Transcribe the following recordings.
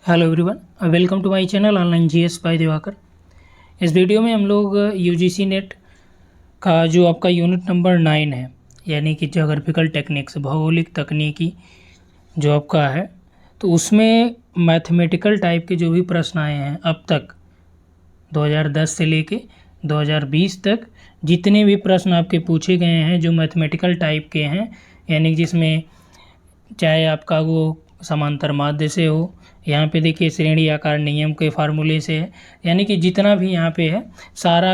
Hello everyone, welcome to my channel online GS by Diwakar. इस video में हम लोग यूजीसी नेट का जो आपका यूनिट नंबर 9 है, यानी कि ज्योग्राफिकल टेक्निक्स, भौगोलिक तकनीकी जो आपका है, तो उसमें मैथमेटिकल टाइप के जो भी प्रश्न आए हैं अब तक 2010 से लेके 2020 तक जितने भी प्रश्न आपके पूछे गए हैं जो मैथमेटिकल टाइप के हैं, यानी जिसमें चाहे आपका वो समांतर माध्य से हो, यहाँ पे देखिए श्रेणी आकार नियम के फार्मूले से है, यानी कि जितना भी यहाँ पे है सारा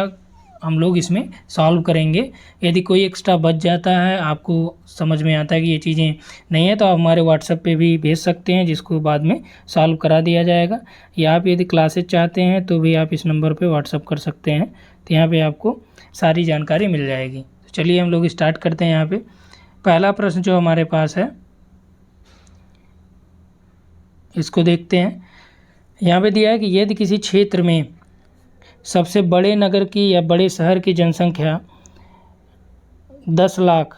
हम लोग इसमें सॉल्व करेंगे। यदि कोई एक्स्ट्रा बच जाता है, आपको समझ में आता है कि ये चीज़ें नहीं है, तो आप हमारे व्हाट्सएप पे भी भेज सकते हैं, जिसको बाद में सॉल्व करा दिया जाएगा। या आप यदि क्लासेज चाहते हैं तो भी आप इस नंबर पे व्हाट्सएप कर सकते हैं, तो यहाँ पे आपको सारी जानकारी मिल जाएगी। तो चलिए हम लोग स्टार्ट करते हैं। यहाँ पे पहला प्रश्न जो हमारे पास है इसको देखते हैं। यहाँ पे दिया है कि यदि किसी क्षेत्र में सबसे बड़े नगर की या बड़े शहर की जनसंख्या 10 लाख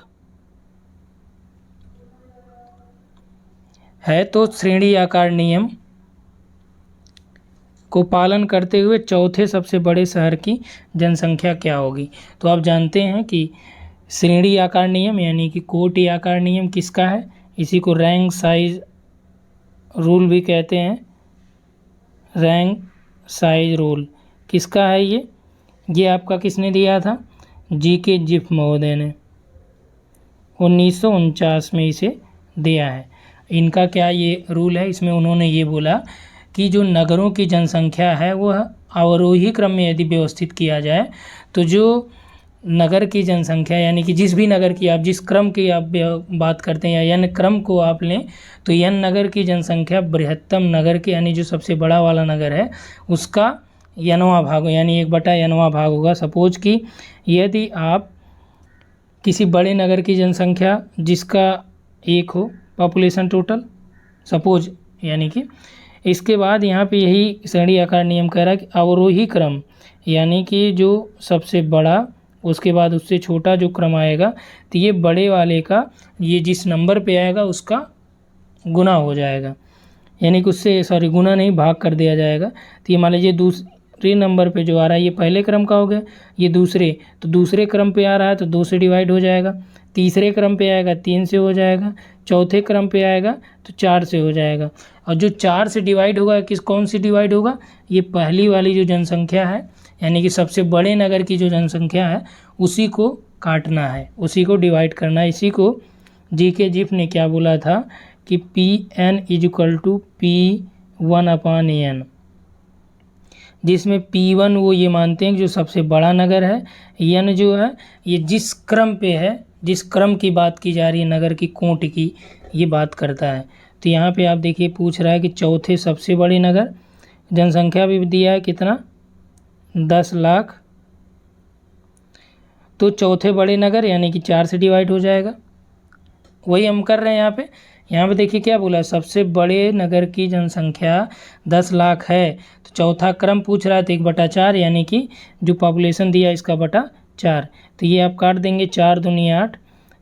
है, तो श्रेणी आकार नियम को पालन करते हुए चौथे सबसे बड़े शहर की जनसंख्या क्या होगी। तो आप जानते हैं कि श्रेणी आकार नियम यानी कि कोटि आकार नियम किसका है, इसी को रैंक साइज रूल भी कहते हैं। रैंक साइज रूल किसका है ये आपका किसने दिया था, जीके जिफ महोदय ने 1949 में इसे दिया है। इनका क्या ये रूल है, इसमें उन्होंने ये बोला कि जो नगरों की जनसंख्या है वह अवरोही क्रम में यदि व्यवस्थित किया जाए, तो जो नगर की जनसंख्या यानी कि जिस भी नगर की आप जिस क्रम की आप बात करते हैं या n क्रम को आप लें, तो n नगर की जनसंख्या बृहत्तम नगर के यानी जो सबसे बड़ा वाला नगर है उसका n वां भाग यानी 1/n भाग होगा। सपोज कि यदि आप किसी बड़े नगर की जनसंख्या जिसका 1 हो पॉपुलेशन टोटल सपोज, यानी कि इसके बाद यहाँ पे यही श्रेणी आकार नियम कह रहा है कि अवरोही क्रम यानी कि जो सबसे बड़ा उसके बाद उससे छोटा जो क्रम आएगा, तो ये बड़े वाले का ये जिस नंबर पे आएगा उसका गुना हो जाएगा, यानी कि उससे गुना नहीं भाग कर दिया जाएगा। तो ये मान लीजिए दूसरे नंबर पे जो आ रहा है ये पहले क्रम का हो गया, ये दूसरे, तो दूसरे क्रम पे आ रहा है तो 2 से डिवाइड हो जाएगा, तीसरे क्रम पे आएगा 3 से हो जाएगा, चौथे क्रम पे आएगा तो 4 से हो जाएगा। और जो 4 से डिवाइड होगा कौन सी डिवाइड होगा, ये पहली वाली जो जनसंख्या है यानी कि सबसे बड़े नगर की जो जनसंख्या है उसी को काटना है, उसी को डिवाइड करना है। इसी को जीके जिफ ने क्या बोला था कि Pn = P1/n, जिसमें P1 वो ये मानते हैं कि जो सबसे बड़ा नगर है, n जो है ये जिस क्रम पे है, जिस क्रम की बात की जा रही है नगर की कोटि की, ये बात करता है। तो यहाँ पे आप देखिए पूछ रहा है कि चौथे सबसे बड़े नगर, जनसंख्या भी दिया है कितना 10 लाख, तो चौथे बड़े नगर यानी कि 4 से डिवाइड हो जाएगा, वही हम कर रहे हैं यहाँ पे देखिए क्या बोला, सबसे बड़े नगर की जनसंख्या 10 लाख है, तो चौथा क्रम पूछ रहा है तो 1/4 यानी कि जो पॉपुलेशन दिया इसका बटा 4, तो ये आप काट देंगे 4 दूनी 8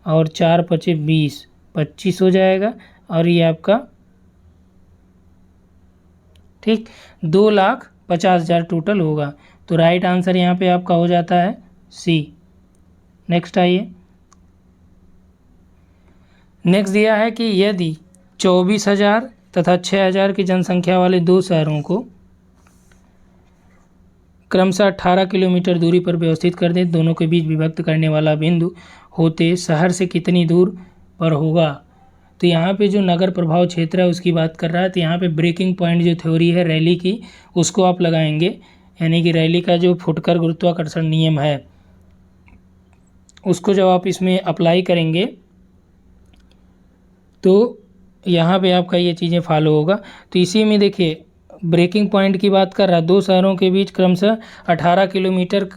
और 4 पचे 20, 25 हो जाएगा, और ये आपका ठीक 2,50,000 टोटल होगा। तो राइट आंसर यहाँ पे आपका हो जाता है सी। नेक्स्ट आइए। नेक्स्ट दिया है कि यदि 24,000 तथा 6,000 की जनसंख्या वाले दो शहरों को क्रमशः 18 किलोमीटर दूरी पर व्यवस्थित कर दें, दोनों के बीच विभक्त करने वाला बिंदु होते शहर से कितनी दूर पर होगा। तो यहाँ पे जो नगर प्रभाव क्षेत्र है उसकी बात कर रहा है, तो यहाँ पे ब्रेकिंग पॉइंट जो थ्योरी है रैली की उसको आप लगाएंगे, यानी कि रैली का जो फुटकर गुरुत्वाकर्षण नियम है उसको जब आप इसमें अप्लाई करेंगे तो यहाँ पे आपका ये चीज़ें फॉलो होगा। तो इसी में देखिए ब्रेकिंग पॉइंट की बात कर रहा है, दो शहरों के बीच क्रमशः 18 किलोमीटर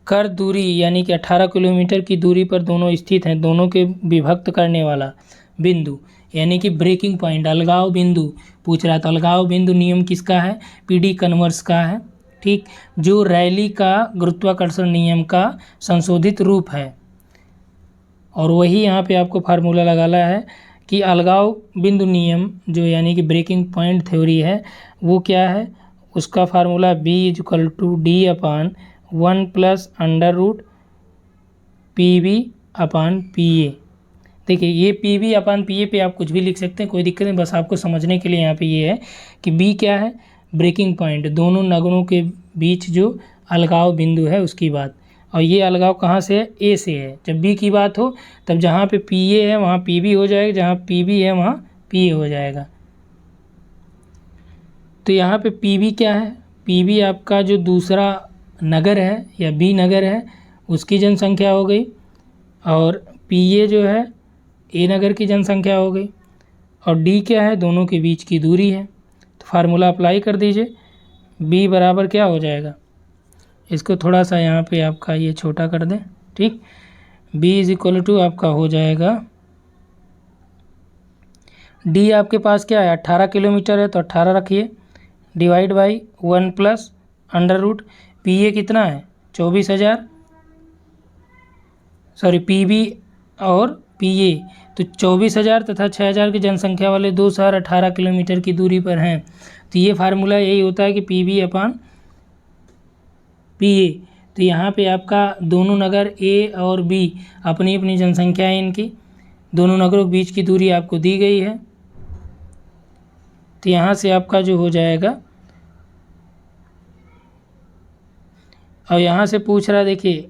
कर दूरी यानी कि 18 किलोमीटर की दूरी पर दोनों स्थित हैं, दोनों के विभक्त करने वाला बिंदु यानी कि ब्रेकिंग पॉइंट अलगाव बिंदु पूछ रहा था। अलगाव बिंदु नियम किसका है, पीडी कन्वर्स का है, ठीक, जो रैली का गुरुत्वाकर्षण नियम का संशोधित रूप है। और वही यहाँ पे आपको फार्मूला लगाना है कि अलगाव बिंदु नियम जो यानी कि ब्रेकिंग पॉइंट थ्योरी है वो क्या है, उसका फार्मूला B = D/1 + √PV/PA। देखिए ये PV/PA पे आप कुछ भी लिख सकते हैं, कोई दिक्कत नहीं, बस आपको समझने के लिए यहाँ पे ये है कि B क्या है, ब्रेकिंग पॉइंट, दोनों नगरों के बीच जो अलगाव बिंदु है उसकी बात। और ये अलगाव कहाँ से है, A से है। जब B की बात हो तब जहाँ पे PA है वहाँ PB हो जाएगा, जहाँ PB है वहाँ PA हो जाएगा। तो यहाँ पे PB क्या है, PB आपका जो दूसरा नगर है या B नगर है उसकी जनसंख्या हो गई, और PA जो है A नगर की जनसंख्या हो गई, और D क्या है, दोनों के बीच की दूरी है। तो फार्मूला अप्लाई कर दीजिए, B बराबर क्या हो जाएगा, इसको थोड़ा सा यहाँ पे आपका ये छोटा कर दें, ठीक। B = आपका हो जाएगा, D आपके पास क्या है 18 किलोमीटर है तो 18 रखिए, डिवाइड बाई 1 + √PA कितना है 24,000, सॉरी PB और PA तो 24,000 तथा 6,000 की जनसंख्या वाले दो शहर 18 किलोमीटर की दूरी पर हैं। तो ये फार्मूला यही होता है कि PB/PA। तो यहाँ पे आपका दोनों नगर A और B अपनी अपनी जनसंख्या है इनकी, दोनों नगरों के बीच की दूरी आपको दी गई है। तो यहाँ से आपका जो हो जाएगा, और यहाँ से पूछ रहा है, देखिए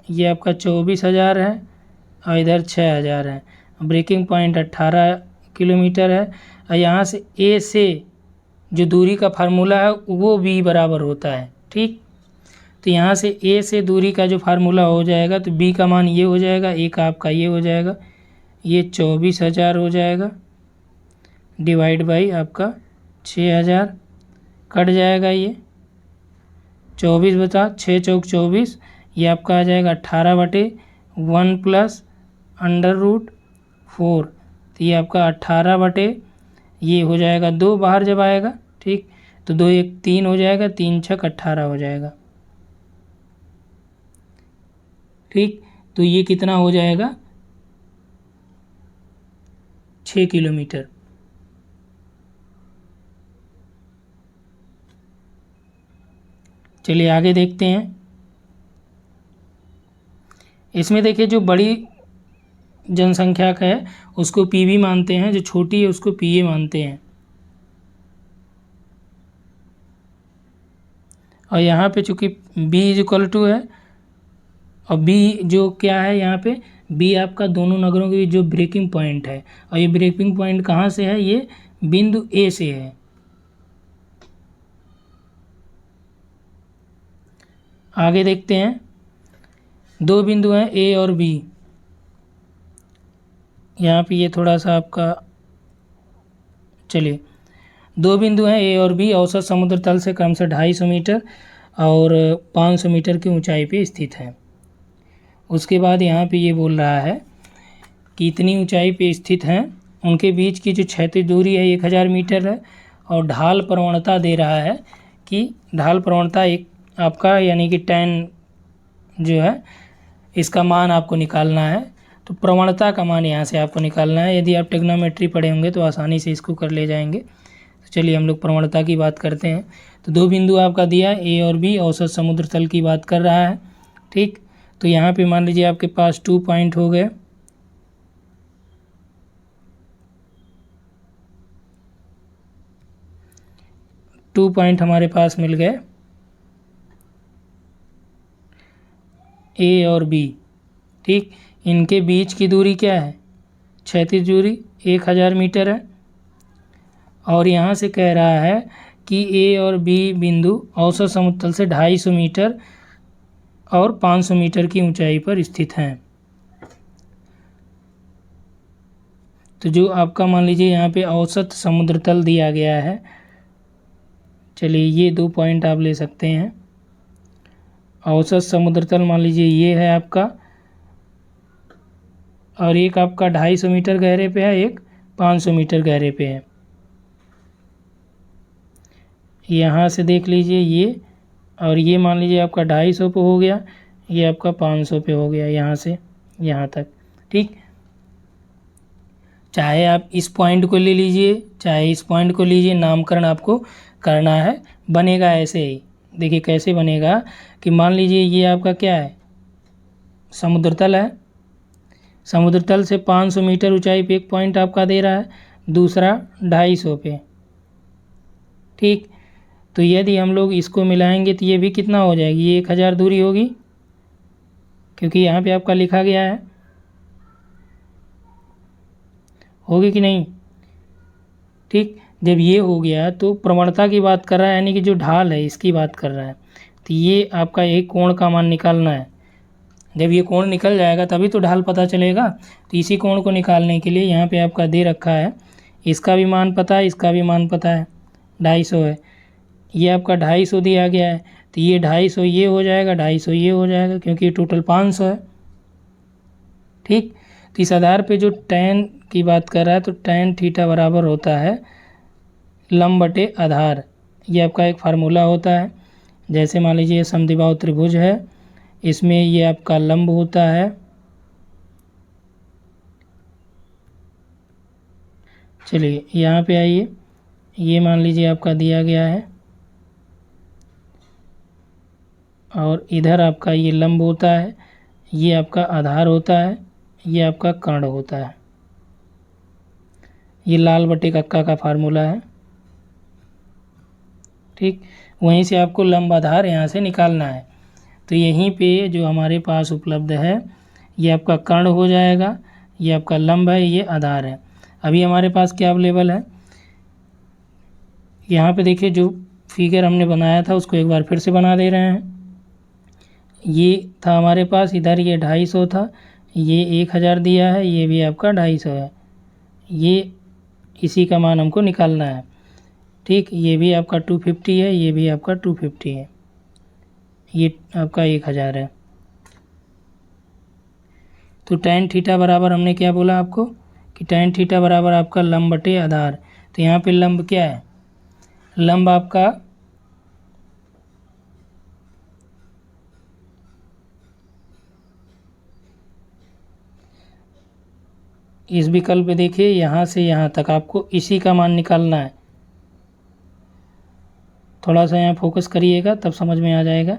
ये आपका 24,000 है और इधर 6,000 है, ब्रेकिंग पॉइंट 18 किलोमीटर है, और यहाँ से A से जो दूरी का फार्मूला है वो B बराबर होता है, ठीक। तो यहाँ से A से दूरी का जो फार्मूला हो जाएगा तो B का मान ये हो जाएगा, A का आपका ये हो जाएगा, ये 24,000 हो जाएगा, डिवाइड बाई आपका 6,000, कट जाएगा ये 24 बचा 6 चौक 24, ये आपका आ जाएगा 18/1 + √4। तो ये आपका 18 ये हो जाएगा 2 बाहर जब आएगा, ठीक। तो 2 1 3 हो जाएगा, 3 6 18 हो जाएगा, ठीक। तो ये कितना हो जाएगा 6 किलोमीटर। चलिए आगे देखते हैं। इसमें देखिए जो बड़ी जनसंख्या का है उसको PB मानते हैं, जो छोटी है उसको PA मानते हैं। और यहाँ पे चूँकि B = है, और B जो क्या है यहाँ पे, B आपका दोनों नगरों के बीच जो ब्रेकिंग पॉइंट है, और ये ब्रेकिंग पॉइंट कहाँ से है, ये बिंदु A से है। आगे देखते हैं, दो बिंदु हैं A और B। यहाँ पे ये थोड़ा सा आपका, चलिए दो बिंदु हैं A और B, औसत समुद्र तल से क्रमशः 250 मीटर और 500 मीटर की ऊंचाई पे स्थित हैं। उसके बाद यहाँ पे ये बोल रहा है कि इतनी ऊंचाई पे स्थित हैं, उनके बीच की जो क्षैतिज दूरी है 1000 मीटर है, और ढाल प्रवणता दे रहा है कि ढाल प्रवणता एक आपका यानी कि tan जो है इसका मान आपको निकालना है। तो प्रवणता का मान यहाँ से आपको निकालना है। यदि आप ट्रिग्नोमेट्री पढ़े होंगे तो आसानी से इसको कर ले जाएंगे। तो चलिए हम लोग प्रवणता की बात करते हैं। तो दो बिंदु आपका दिया A और B, औसत समुद्र तल की बात कर रहा है, ठीक। तो यहाँ पे मान लीजिए आपके पास 2 पॉइंट हो गए, हमारे पास मिल गए A और B, ठीक। इनके बीच की दूरी क्या है, क्षैतिज दूरी 1000 मीटर है, और यहाँ से कह रहा है कि A और B बिंदु औसत समुद्र तल से 250 मीटर और 500 मीटर की ऊंचाई पर स्थित हैं। तो जो आपका मान लीजिए यहाँ पे औसत समुद्र तल दिया गया है, चलिए ये 2 पॉइंट आप ले सकते हैं। औसत समुद्र तल मान लीजिए ये है आपका, और एक आपका 250 मीटर गहरे पे है, एक 500 मीटर गहरे पे है। यहाँ से देख लीजिए ये, और ये मान लीजिए आपका 250 पे हो गया, ये आपका 500 पे हो गया, यहाँ से यहाँ तक, ठीक। चाहे आप इस पॉइंट को ले लीजिए, चाहे इस पॉइंट को लीजिए, नामकरण आपको करना है। बनेगा ऐसे ही, देखिए कैसे बनेगा कि मान लीजिए ये आपका क्या है, समुद्र तल है। समुद्र तल से 500 मीटर ऊंचाई पे एक पॉइंट आपका दे रहा है, दूसरा 250 पे। ठीक, तो यदि हम लोग इसको मिलाएंगे तो ये भी कितना हो जाएगी, ये 1000 दूरी होगी, क्योंकि यहाँ पे आपका लिखा गया है, होगी कि नहीं। ठीक, जब ये हो गया तो प्रवणता की बात कर रहा है, यानी कि जो ढाल है इसकी बात कर रहा है। तो ये आपका एक कोण का मान निकालना है। जब ये कोण निकल जाएगा तभी तो ढाल पता चलेगा। तो इसी कोण को निकालने के लिए यहाँ पे आपका दे रखा है, इसका भी मान पता है, इसका भी मान पता है, 250 है। ये आपका 250 दिया गया है, तो ये 250 ये हो जाएगा, 250 ये हो जाएगा, क्योंकि टोटल 500 है। ठीक, तो इस आधार पे जो tan की बात कर रहा है, तो tan थीटा बराबर होता है लंब बटे आधार। ये आपका एक फार्मूला होता है। जैसे मान लीजिए समद्विबाहु त्रिभुज है, इसमें ये आपका लंब होता है, चलिए यहाँ पे आइए, ये मान लीजिए आपका दिया गया है, और इधर आपका ये लंब होता है, ये आपका आधार होता है, ये आपका कर्ण होता है। ये लाल बटे कक्का का फार्मूला है। ठीक, वहीं से आपको लंब आधार यहाँ से निकालना है। तो यहीं पे जो हमारे पास उपलब्ध है, ये आपका कर्ण हो जाएगा, ये आपका लंब है, ये आधार है। अभी हमारे पास क्या अवेलेबल है, यहाँ पे देखिए जो फिगर हमने बनाया था उसको एक बार फिर से बना दे रहे हैं। ये था हमारे पास, इधर ये 250 था, ये 1000 दिया है, ये भी आपका 250 है। ये इसी का मान हमको निकालना है। ठीक, ये भी आपका 250 है, ये भी आपका 250 है, ये आपका 1000 है। तो tan थीटा बराबर हमने क्या बोला आपको कि tan थीटा बराबर आपका लंब बटे आधार। तो यहाँ पे लंब क्या है, लंब आपका इस विकल्प पे देखिए, यहाँ से यहाँ तक आपको इसी का मान निकालना है। थोड़ा सा यहाँ फोकस करिएगा तब समझ में आ जाएगा।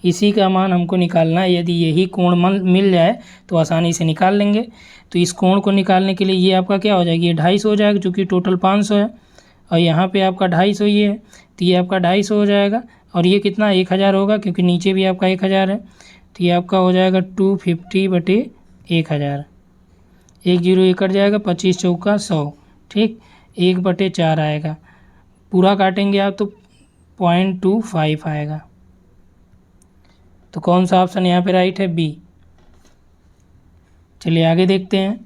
इसी का मान हमको निकालना है। यदि यही कोण मिल जाए तो आसानी से निकाल लेंगे। तो इस कोण को निकालने के लिए ये आपका क्या हो जाएगी, ये 250 हो जाएगा, चूँकि टोटल 500 है, और यहाँ पे आपका 250 ये है, तो ये आपका 250 हो जाएगा। और ये कितना 1000 होगा, क्योंकि नीचे भी आपका 1000 है, तो ये आपका हो जाएगा 250 बटे 1000। 1 0 1 कट जाएगा, 25 चौका 100। ठीक, 1/4 आएगा। पूरा काटेंगे आप तो 0.25 आएगा। तो कौन सा ऑप्शन यहाँ पे राइट है, बी। चलिए आगे देखते हैं।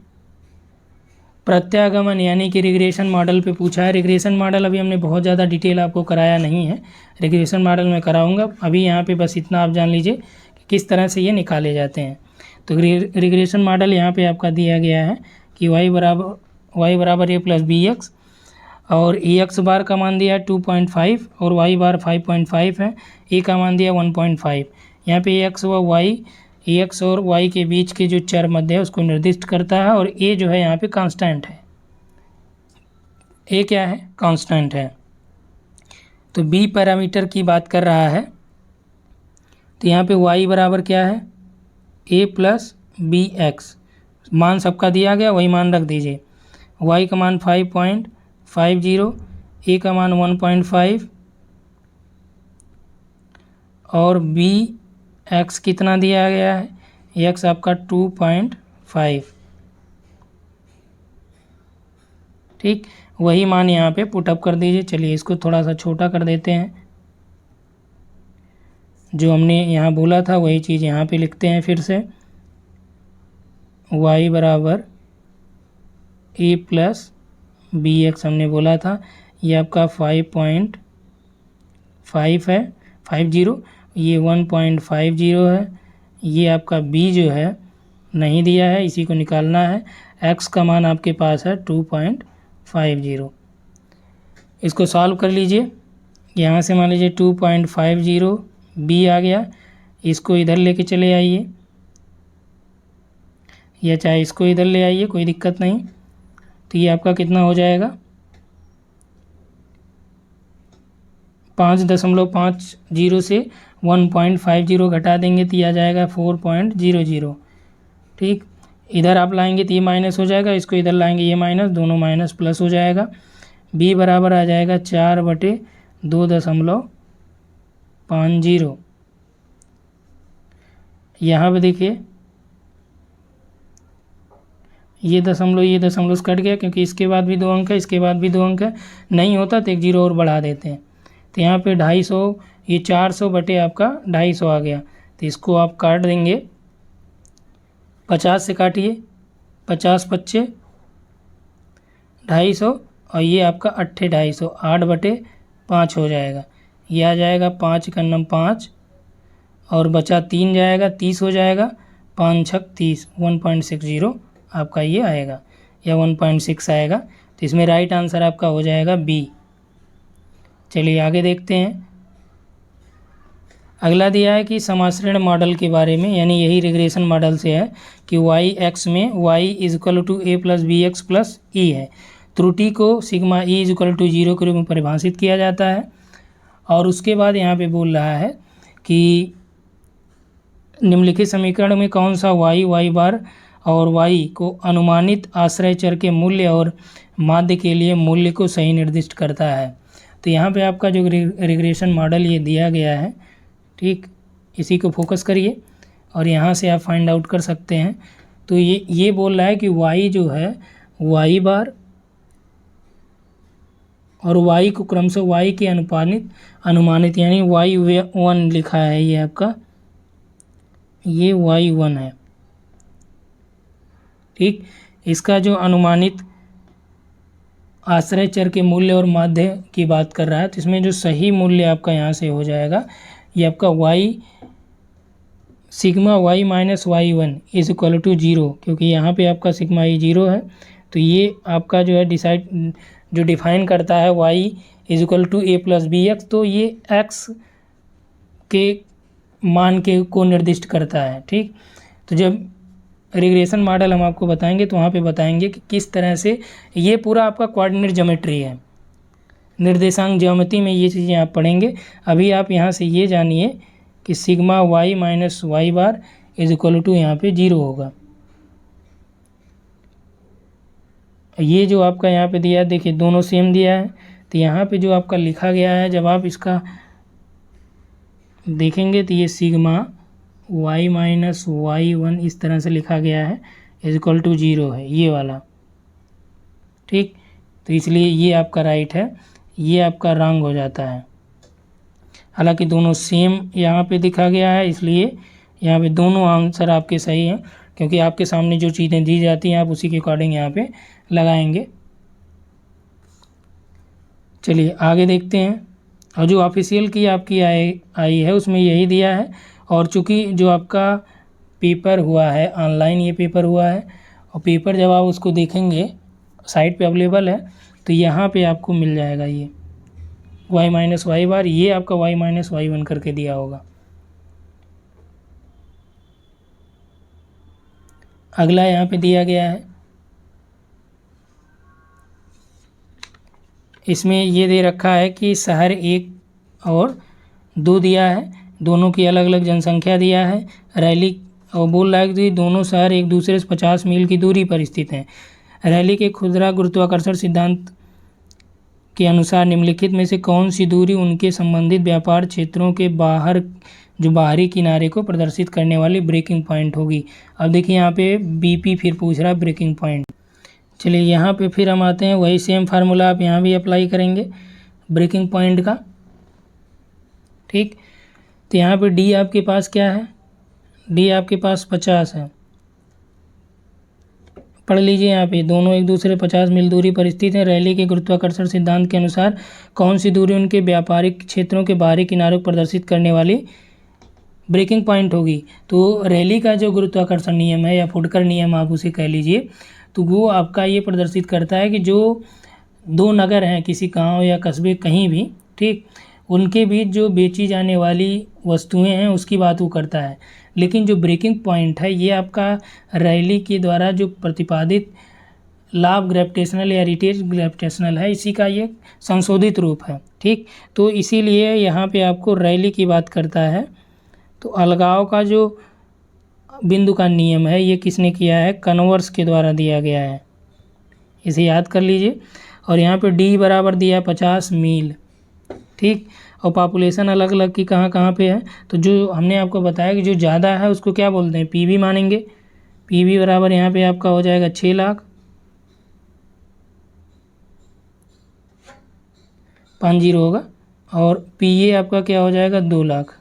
प्रत्यागमन यानी कि रिग्रेशन मॉडल पे पूछा है। रिग्रेशन मॉडल अभी हमने बहुत ज़्यादा डिटेल आपको कराया नहीं है, रिग्रेशन मॉडल में कराऊंगा। अभी यहाँ पे बस इतना आप जान लीजिए कि किस तरह से ये निकाले जाते हैं। तो रिग्रेशन मॉडल यहाँ पे आपका दिया गया है कि y बराबर a प्लस बी एक्स, और ए एक्स बार का मान दिया है 2.5 और y बार 5.5 है, a का मान दिया 1.5। यहाँ पे एक्स व वाई, एक्स और वाई के बीच के जो चर मध्य है उसको निर्दिष्ट करता है, और a जो है यहाँ पे कांस्टेंट है। a क्या है, कांस्टेंट है। तो b पैरामीटर की बात कर रहा है, तो यहाँ पे y बराबर क्या है, a प्लस बी एक्स। मान सबका दिया गया, वही मान रख दीजिए। y का मान 5.50, a का मान 1.5, और b x कितना दिया गया है, x आपका 2.5। ठीक, वही मान यहाँ पे पुटअप कर दीजिए। चलिए इसको थोड़ा सा छोटा कर देते हैं। जो हमने यहाँ बोला था वही चीज़ यहाँ पे लिखते हैं फिर से। y बराबर a प्लस बी एक्स हमने बोला था, ये आपका 5.5 है, 50, ये 1.50 है। ये आपका b जो है नहीं दिया है, इसी को निकालना है। x का मान आपके पास है 2.50। इसको सॉल्व कर लीजिए। यहाँ से मान लीजिए 2.50 b आ गया, इसको इधर लेके चले आइए, या चाहे इसको इधर ले आइए, कोई दिक्कत नहीं। तो ये आपका कितना हो जाएगा, 5.50 से 1.50 घटा देंगे तो ये आ जाएगा 4.00। ठीक, इधर आप लाएंगे तो ये माइनस हो जाएगा, इसको इधर लाएंगे ये माइनस, दोनों माइनस प्लस हो जाएगा। b बराबर आ जाएगा 4/2.50। यहाँ पे देखिए ये दशमलव कट गया, क्योंकि इसके बाद भी 2 अंक है, इसके बाद भी 2 अंक है, नहीं होता तो एक जीरो और बढ़ा देते हैं। तो यहाँ पे 250, ये 400 बटे आपका 250 आ गया, तो इसको आप काट देंगे, 50 से काटिए, 50 पच्चे 250, और ये आपका 250, 8/5 हो जाएगा। ये आ जाएगा 5 का नम 5, और बचा 3 जाएगा, 30 हो जाएगा, 5 छक 30, 1.60 आपका ये आएगा, या 1.6 आएगा। तो इसमें राइट आंसर आपका हो जाएगा बी। चलिए आगे देखते हैं। अगला दिया है कि समाश्रण मॉडल के बारे में, यानी यही रिग्रेशन मॉडल से है कि वाई एक्स में y = a + bx + e है। त्रुटि को सिग्मा e = 0 के रूप में परिभाषित किया जाता है। और उसके बाद यहाँ पे बोल रहा है कि निम्नलिखित समीकरण में कौन सा y बार और y को अनुमानित आश्रय चर के मूल्य और माध्य के लिए मूल्य को सही निर्दिष्ट करता है। तो यहाँ पे आपका जो रिग्रेशन मॉडल ये दिया गया है, ठीक, इसी को फोकस करिए और यहाँ से आप फाइंड आउट कर सकते हैं। तो ये बोल रहा है कि y जो है y बार और y को क्रमशः y के अनुमानित यानी y1 लिखा है, ये आपका ये y1 है। ठीक, इसका जो अनुमानित आश्रय चर के मूल्य और माध्य की बात कर रहा है, तो इसमें जो सही मूल्य आपका यहाँ से हो जाएगा, ये आपका सिग्मा y - y1 = 0, क्योंकि यहाँ पे आपका सिग्मा ई 0 है। तो ये आपका जो है जो डिफाइन करता है y = a + bx, तो ये x के मान के को निर्दिष्ट करता है। ठीक, तो जब रिग्रेशन मॉडल हम आपको बताएंगे तो वहाँ पे बताएंगे कि किस तरह से ये पूरा आपका कोऑर्डिनेट ज्योमेट्री है, निर्देशांक ज्यामिति में ये चीज़ें आप पढ़ेंगे। अभी आप यहाँ से ये जानिए कि सिग्मा y - y बार = यहाँ पे 0 होगा। ये जो आपका यहाँ पे दिया है, देखिए दोनों सेम दिया है, तो यहाँ पे जो आपका लिखा गया है, जब आप इसका देखेंगे तो ये सिग्मा y - y1 इस तरह से लिखा गया है, = 0 है ये वाला। ठीक, तो इसलिए ये आपका राइट है, ये आपका रॉन्ग हो जाता है। हालांकि दोनों सेम यहाँ पे दिखा गया है, इसलिए यहाँ पे दोनों आंसर आपके सही हैं, क्योंकि आपके सामने जो चीज़ें दी जाती हैं आप उसी के अकॉर्डिंग यहाँ पे लगाएंगे। चलिए आगे देखते हैं। और जो ऑफिशियल की आपकी आई है उसमें यही दिया है, और चूँकि जो आपका पेपर हुआ है ऑनलाइन, ये पेपर हुआ है, और पेपर जब आप उसको देखेंगे साइट पे अवेलेबल है, तो यहाँ पे आपको मिल जाएगा ये y - y बार, ये आपका y - y1 करके दिया होगा। अगला यहाँ पे दिया गया है, इसमें ये दे रखा है कि शहर 1 और 2 दिया है, दोनों की अलग अलग जनसंख्या दिया है। रैली और बोल रहा है कि दोनों शहर एक दूसरे से 50 मील की दूरी पर स्थित हैं। रैली के खुदरा गुरुत्वाकर्षण सिद्धांत के अनुसार निम्नलिखित में से कौन सी दूरी उनके संबंधित व्यापार क्षेत्रों के बाहरी किनारे को प्रदर्शित करने वाली ब्रेकिंग पॉइंट होगी। अब देखिए यहाँ पे BP फिर पूछ रहा है ब्रेकिंग पॉइंट। चलिए यहाँ पे फिर हम आते हैं, वही सेम फार्मूला आप यहाँ भी अप्लाई करेंगे ब्रेकिंग पॉइंट का। ठीक, तो यहाँ पे D आपके पास क्या है, D आपके पास 50 है। पढ़ लीजिए यहाँ पे, दोनों एक दूसरे 50 मील दूरी पर स्थित हैं। रैली के गुरुत्वाकर्षण सिद्धांत के अनुसार कौन सी दूरी उनके व्यापारिक क्षेत्रों के बाहरी किनारों को प्रदर्शित करने वाली ब्रेकिंग पॉइंट होगी। तो रैली का जो गुरुत्वाकर्षण नियम है, या फुटकर नियम आप उसे कह लीजिए, तो वो आपका ये प्रदर्शित करता है कि जो दो नगर हैं किसी गांव या कस्बे कहीं भी, ठीक, उनके बीच जो बेची जाने वाली वस्तुएं हैं उसकी बात वो करता है। लेकिन जो ब्रेकिंग पॉइंट है ये आपका रैली के द्वारा जो प्रतिपादित लाभ ग्रेविटेशनल या रिटेज ग्रेविटेशनल है, इसी का ये संशोधित रूप है। ठीक, तो इसीलिए यहाँ पे आपको रैली की बात करता है। तो अलगाव का जो बिंदु का नियम है ये किसने किया है, कन्वर्स के द्वारा दिया गया है, इसे याद कर लीजिए। और यहाँ पे डी बराबर दिया 50 मील। ठीक, और पॉपुलेशन अलग अलग की कहाँ कहाँ पे है, तो जो हमने आपको बताया कि जो ज़्यादा है उसको क्या बोलते हैं, पीवी मानेंगे। पीवी बराबर यहाँ पे आपका हो जाएगा 6 लाख, 50 होगा। और पीए आपका क्या हो जाएगा, 2 लाख।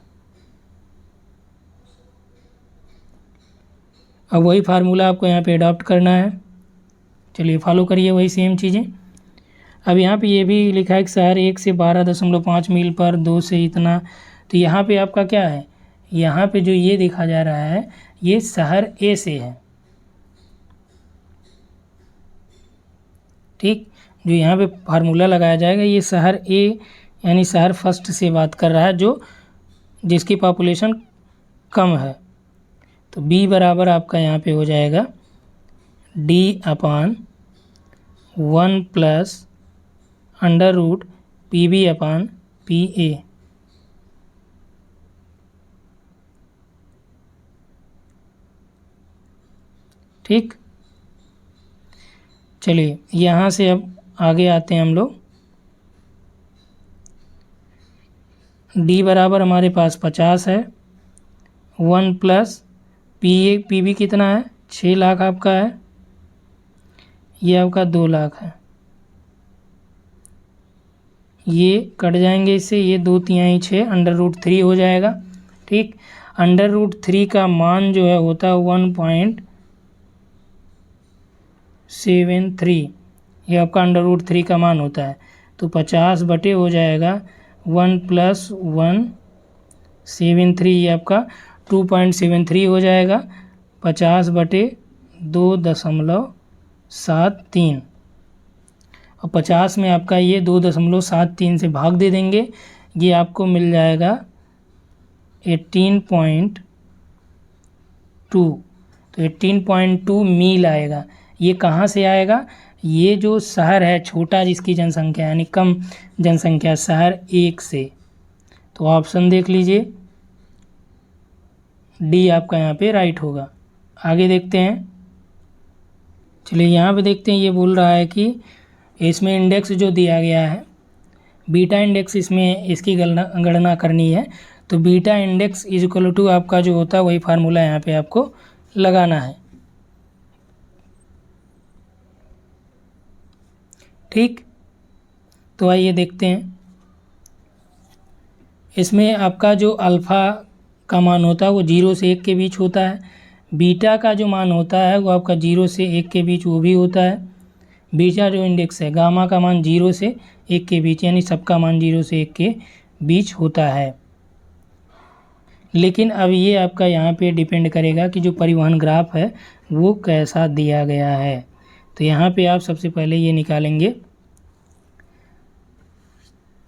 अब वही फार्मूला आपको यहाँ पे अडॉप्ट करना है, चलिए फॉलो करिए वही सेम चीज़ें। अब यहाँ पे ये भी लिखा है कि शहर 1 से 12.5 मील पर, 2 से इतना। तो यहाँ पे आपका क्या है, यहाँ पे जो ये देखा जा रहा है ये शहर ए से है। ठीक, जो यहाँ पे फार्मूला लगाया जाएगा ये शहर ए यानी शहर फर्स्ट से बात कर रहा है, जो जिसकी पॉपुलेशन कम है। तो बी बराबर आपका यहाँ पे हो जाएगा D/1 + अंडर रूट PB/PA। ठीक, चलिए यहाँ से अब आगे आते हैं हम लोग। डी बराबर हमारे पास 50 है, 1 + पीबी कितना है, 6 लाख आपका है, ये आपका 2 लाख है। ये कट जाएंगे इससे, ये 2 तिहाई 6, अंडर रूट 3 हो जाएगा। ठीक, अंडर रूट 3 का मान जो है होता है 1.73, ये आपका अंडर रूट 3 का मान होता है। तो 50 बटे हो जाएगा 1 + 1.73, ये आपका 2.73 हो जाएगा। 50 बटे 2.73, और 50 में आपका ये 2.73 से भाग दे देंगे, ये आपको मिल जाएगा 18.2। तो 18.2 मील आएगा। ये कहाँ से आएगा, ये जो शहर है छोटा जिसकी जनसंख्या यानी कम जनसंख्या, शहर 1 से। तो ऑप्शन देख लीजिए, डी आपका यहाँ पे राइट होगा। आगे देखते हैं, चलिए यहाँ पे देखते हैं, ये बोल रहा है कि इसमें इंडेक्स जो दिया गया है बीटा इंडेक्स, इसमें इसकी गणना करनी है। तो बीटा इंडेक्स = आपका जो होता है वही फार्मूला यहाँ पे आपको लगाना है। ठीक, तो आइए देखते हैं, इसमें आपका जो अल्फ़ा का मान होता है वो 0 से 1 के बीच होता है, बीटा का जो मान होता है वो आपका 0 से 1 के बीच वो भी होता है। बीटा जो इंडेक्स है, गामा का मान 0 से 1 के बीच, यानी सबका मान 0 से 1 के बीच होता है। लेकिन अब ये आपका यहाँ पे डिपेंड करेगा कि जो परिवहन ग्राफ है वो कैसा दिया गया है। तो यहाँ पे आप सबसे पहले ये निकालेंगे,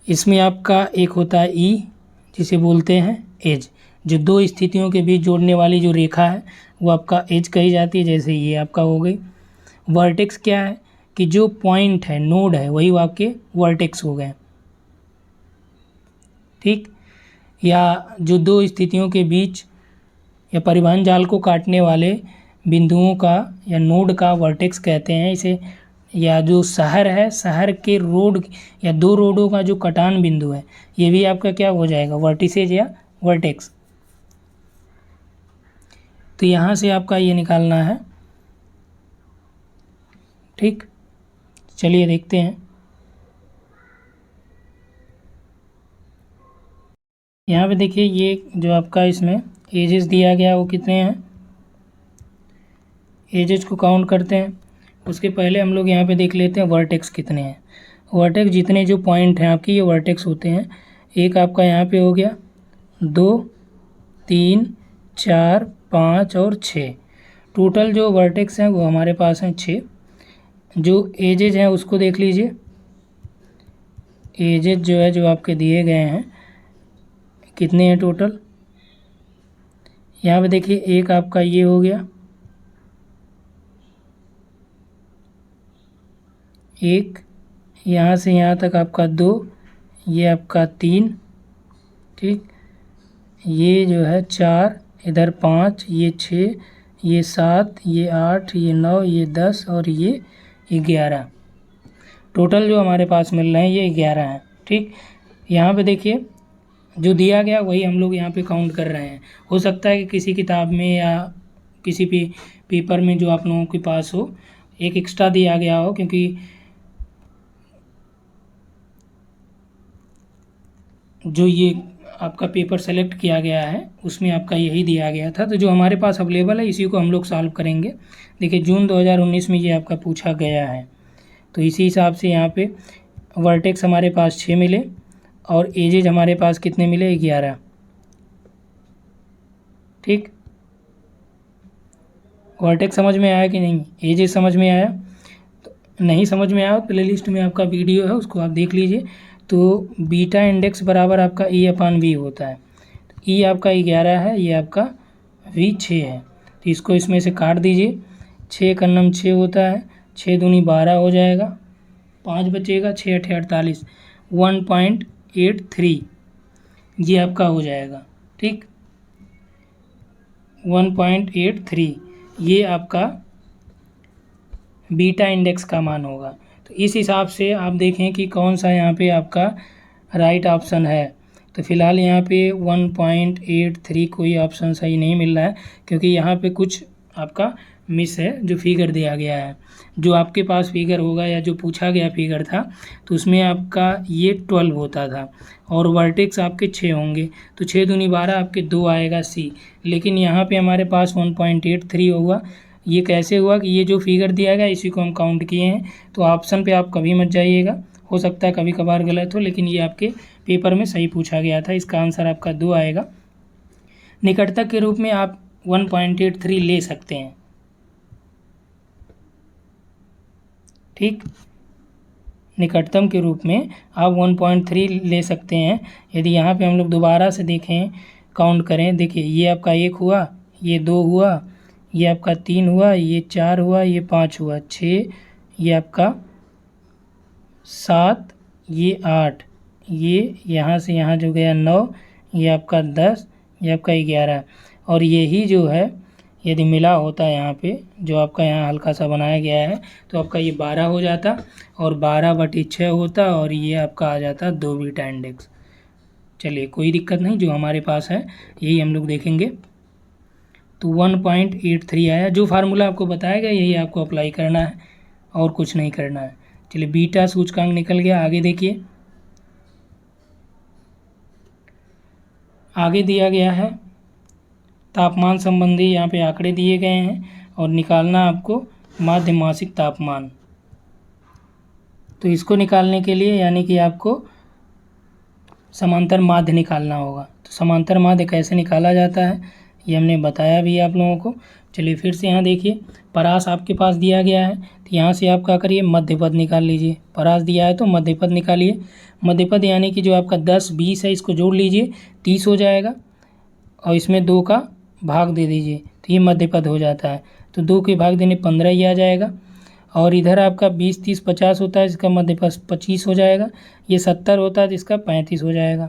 इसमें आपका एक होता है ई, जिसे बोलते हैं एज, जो दो स्थितियों के बीच जोड़ने वाली जो रेखा है वो आपका एज कही जाती है, जैसे ये आपका हो गई। वर्टेक्स क्या है कि जो पॉइंट है, नोड है, वही आपके वर्टेक्स हो गए। ठीक, या जो दो स्थितियों के बीच या परिवहन जाल को काटने वाले बिंदुओं का या नोड का वर्टेक्स कहते हैं इसे। या जो शहर है, शहर के रोड या दो रोडों का जो कटान बिंदु है, ये भी आपका क्या हो जाएगा, वर्टिसेज या वर्टेक्स। तो यहाँ से आपका ये निकालना है। ठीक, चलिए देखते हैं, यहाँ पे देखिए ये जो आपका इसमें एजेस दिया गया है वो कितने हैं, एजेस को काउंट करते हैं। उसके पहले हम लोग यहाँ पे देख लेते हैं वर्टेक्स कितने हैं। वर्टेक्स जितने जो पॉइंट हैं आपकी, ये वर्टेक्स होते हैं। एक आपका यहाँ पे हो गया, 2, 3, 4, 5 और 6। टोटल जो वर्टेक्स हैं वो हमारे पास हैं 6। जो एजेज हैं उसको देख लीजिए, एजेज जो है जो आपके दिए गए हैं कितने हैं टोटल। यहाँ पे देखिए एक आपका ये हो गया, 1, यहाँ से यहाँ तक आपका 2, ये आपका 3, ठीक, ये जो है 4, इधर 5, ये 6, ये 7, ये 8, ये 9, ये 10 और ये 11। टोटल जो हमारे पास मिल रहे हैं ये 11 हैं। ठीक, यहाँ पे देखिए जो दिया गया वही हम लोग यहाँ पे काउंट कर रहे हैं। हो सकता है कि किसी किताब में या किसी भी पेपर में जो आप लोगों के पास हो एक एक्स्ट्रा दिया गया हो, क्योंकि जो ये आपका पेपर सेलेक्ट किया गया है उसमें आपका यही दिया गया था। तो जो हमारे पास अवेलेबल है इसी को हम लोग सॉल्व करेंगे। देखिए जून 2019 में ये आपका पूछा गया है, तो इसी हिसाब से यहाँ पे वर्टेक्स हमारे पास 6 मिले और एजेज हमारे पास कितने मिले, 11। ठीक, वर्टेक्स समझ में आया कि नहीं, एजेज समझ में आया? तो नहीं समझ में आया प्ले लिस्ट में आपका वीडियो है उसको आप देख लीजिए। तो बीटा इंडेक्स बराबर आपका E/V होता है। ई आपका 11 है, ये आपका V 6 है। तो इसको इसमें से काट दीजिए, 6 का नम 6 होता है, 6 दूनी 12 हो जाएगा, 5 बचेगा, 6 8 48, 1.83 ये आपका हो जाएगा। ठीक, 1.83 ये आपका बीटा इंडेक्स का मान होगा। तो इस हिसाब से आप देखें कि कौन सा यहाँ पे आपका राइट ऑप्शन है। तो फिलहाल यहाँ पे 1.83 कोई ऑप्शन सही नहीं मिल रहा है, क्योंकि यहाँ पे कुछ आपका मिस है। जो फिगर दिया गया है, जो आपके पास फिगर होगा या जो पूछा गया फिगर था, तो उसमें आपका ये 12 होता था और वर्टेक्स आपके 6 होंगे, तो 6 दूनी 12 आपके 2 आएगा C। लेकिन यहाँ पे हमारे पास 1.83 हुआ। ये कैसे हुआ कि ये जो फिगर दिया गया इसी को हम काउंट किए हैं। तो ऑप्शन पे आप कभी मत जाइएगा, हो सकता है कभी कभार गलत हो, लेकिन ये आपके पेपर में सही पूछा गया था। इसका आंसर आपका 2 आएगा। निकटतक के रूप में आप 1.83 ले सकते हैं। ठीक, निकटतम के रूप में आप 1.3 ले सकते हैं। यदि यहाँ पे हम लोग दोबारा से देखें, काउंट करें, देखिए ये आपका 1 हुआ, ये 2 हुआ, ये आपका 3 हुआ, ये 4 हुआ, ये 5 हुआ, 6, ये आपका 7, ये 8, ये यहाँ से यहाँ जो गया 9, ये आपका 10, ये आपका 11। और यही जो है यदि मिला होता है यहाँ पे जो आपका यहाँ हल्का सा बनाया गया है, तो आपका ये 12 हो जाता और 12/6 होता और ये आपका आ जाता 2 बीटा इंडेक्स। चलिए कोई दिक्कत नहीं, जो हमारे पास है यही हम लोग देखेंगे। तो 1.83 आया। जो फार्मूला आपको बताया गया यही आपको अप्लाई करना है और कुछ नहीं करना है। चलिए बीटा सूचकांक निकल गया। आगे देखिए, आगे दिया गया है तापमान संबंधी यहाँ पे आंकड़े दिए गए हैं और निकालना आपको माध्य मासिक तापमान। तो इसको निकालने के लिए यानी कि आपको समांतर माध्य निकालना होगा। तो समांतर माध्य कैसे निकाला जाता है ये हमने बताया भी आप लोगों को। चलिए फिर से यहाँ देखिए, परास आपके पास दिया गया है, तो यहाँ से आप क्या करिए, मध्यपद निकाल लीजिए। परास दिया है तो मध्यपद निकालिए। मध्यपद यानी कि जो आपका 10 20 है इसको जोड़ लीजिए, 30 हो जाएगा और इसमें 2 का भाग दे दीजिए, तो ये मध्यपद हो जाता है। तो 2 के भाग देने 15 ही आ जाएगा। और इधर आपका 20 30 50 होता है, इसका मध्यपद 25 हो जाएगा। ये 70 होता है तो इसका 35 हो जाएगा।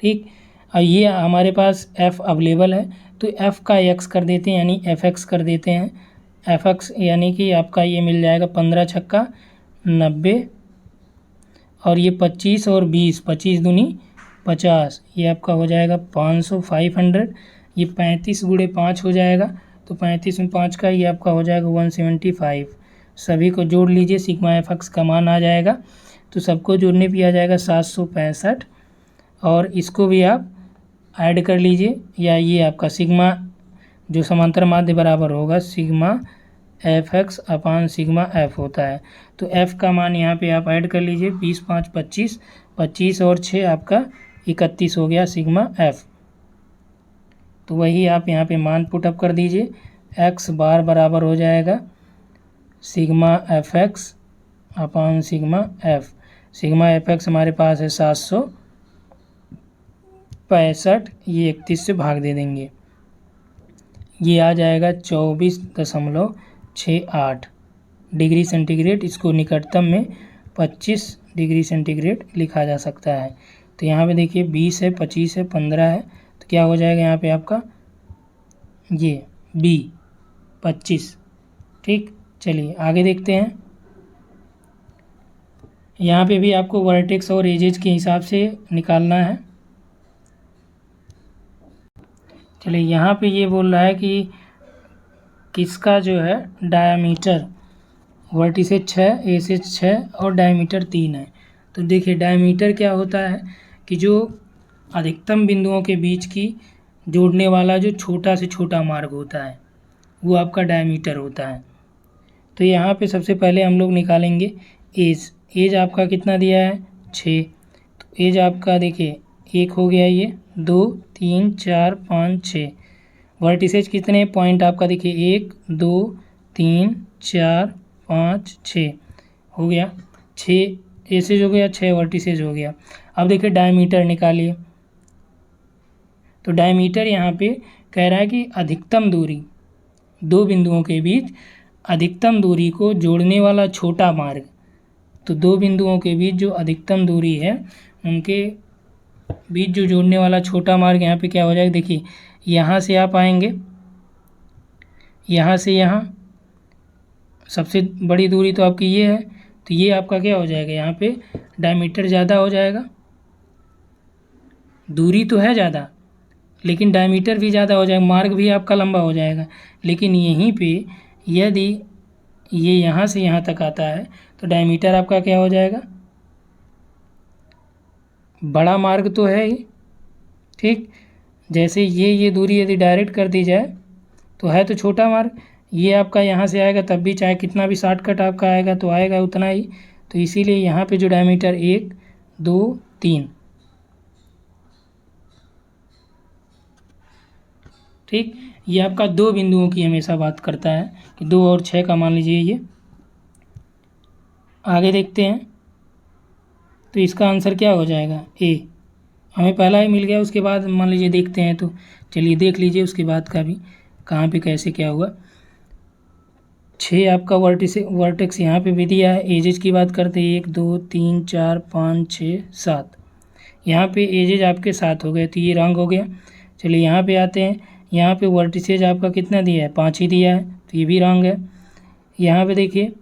ठीक, और ये हमारे पास f अवेलेबल है, तो f का x कर देते हैं यानी fx कर देते हैं। fx यानी कि आपका ये मिल जाएगा 15 छक्का 90 और ये 25 और 20, 25 दूनी 50, ये आपका हो जाएगा 500 500। ये 35 गुणे 5 हो जाएगा, तो 35 में 5 का ये आपका हो जाएगा 175। सभी को जोड़ लीजिए, सिग्मा fx का मान आ जाएगा। तो सबको जोड़ने पे आ जाएगा 765 और इसको भी आप ऐड कर लीजिए, या ये आपका सिग्मा जो समांतर माध्य बराबर होगा सिग्मा fx अपान सिग्मा f होता है। तो f का मान यहाँ पे आप ऐड कर लीजिए, 20 5 25, 25 और 6 आपका 31 हो गया सिग्मा f। तो वही आप यहाँ पे मान पुटअप कर दीजिए, x बार बराबर हो जाएगा सिग्मा fx अपान सिग्मा f। सिग्मा fx हमारे पास है 765, ये 31 से भाग दे देंगे, ये आ जाएगा 24.68। डिग्री सेंटीग्रेड, इसको निकटतम में 25 डिग्री सेंटीग्रेड लिखा जा सकता है। तो यहाँ पे देखिए 20 है, 25 है, 15 है, तो क्या हो जाएगा यहाँ पे आपका ये बी 25। ठीक, चलिए आगे देखते हैं। यहाँ पे भी आपको वर्टेक्स और एजेज के हिसाब से निकालना है। चलिए यहाँ पे ये बोल रहा है कि किसका जो है डायामीटर वर्टिसेज 6, एसेज 6 और डायमीटर 3 है। तो देखिए डायमीटर क्या होता है कि जो अधिकतम बिंदुओं के बीच की जोड़ने वाला जो छोटा से छोटा मार्ग होता है वो आपका डायमीटर होता है। तो यहाँ पे सबसे पहले हम लोग निकालेंगे एज। एज आपका कितना दिया है 6, तो एज आपका देखिए 1 हो गया, ये 2 3 4 5 6। वर्टिसेज कितने पॉइंट आपका देखिए 1 2 3 4 5 6 हो गया, 6 एसेज हो गया, 6 वर्टिसेज हो गया। अब देखिए डायमीटर निकालिए। तो डायमीटर यहाँ पे कह रहा है कि अधिकतम दूरी, दो बिंदुओं के बीच अधिकतम दूरी को जोड़ने वाला छोटा मार्ग। तो दो बिंदुओं के बीच जो अधिकतम दूरी है उनके बीच जो जोड़ने वाला छोटा मार्ग यहाँ पे क्या हो जाएगा, देखिए यहाँ से आप आएंगे, यहाँ से यहाँ सबसे बड़ी दूरी तो आपकी ये है, तो ये आपका क्या हो जाएगा, यहाँ पे डायमीटर ज़्यादा हो जाएगा। दूरी तो है ज़्यादा लेकिन डायमीटर भी ज़्यादा हो जाएगा, मार्ग भी आपका लंबा हो जाएगा। लेकिन यहीं पे यदि ये यहाँ से यहाँ तक आता है तो डायमीटर आपका क्या हो जाएगा, बड़ा मार्ग तो है ही। ठीक, जैसे ये दूरी यदि डायरेक्ट कर दी जाए तो है तो छोटा मार्ग, ये आपका यहाँ से आएगा तब भी चाहे कितना भी शॉर्टकट आपका आएगा तो आएगा उतना ही। तो इसीलिए यहाँ पे जो डायमीटर 1 2 3, ठीक, ये आपका दो बिंदुओं की हमेशा बात करता है कि 2 और 6 का मान लीजिए ये। आगे देखते हैं। तो इसका आंसर क्या हो जाएगा, ए। हमें पहला ही मिल गया, उसके बाद मान लीजिए देखते हैं। तो चलिए देख लीजिए उसके बाद का भी कहाँ पे कैसे क्या हुआ। 6 आपका वर्टेक्स यहाँ पे भी दिया है। एजेज की बात करते हैं 1 2 3 4 5 6 7, यहाँ पे एजेज आपके 7 हो गए, तो ये रॉन्ग हो गया। चलिए यहाँ पे आते हैं। यहाँ पे वर्टिसेज आपका कितना दिया है, 5 ही दिया है, तो ये भी रॉन्ग है। यहाँ पे देखिए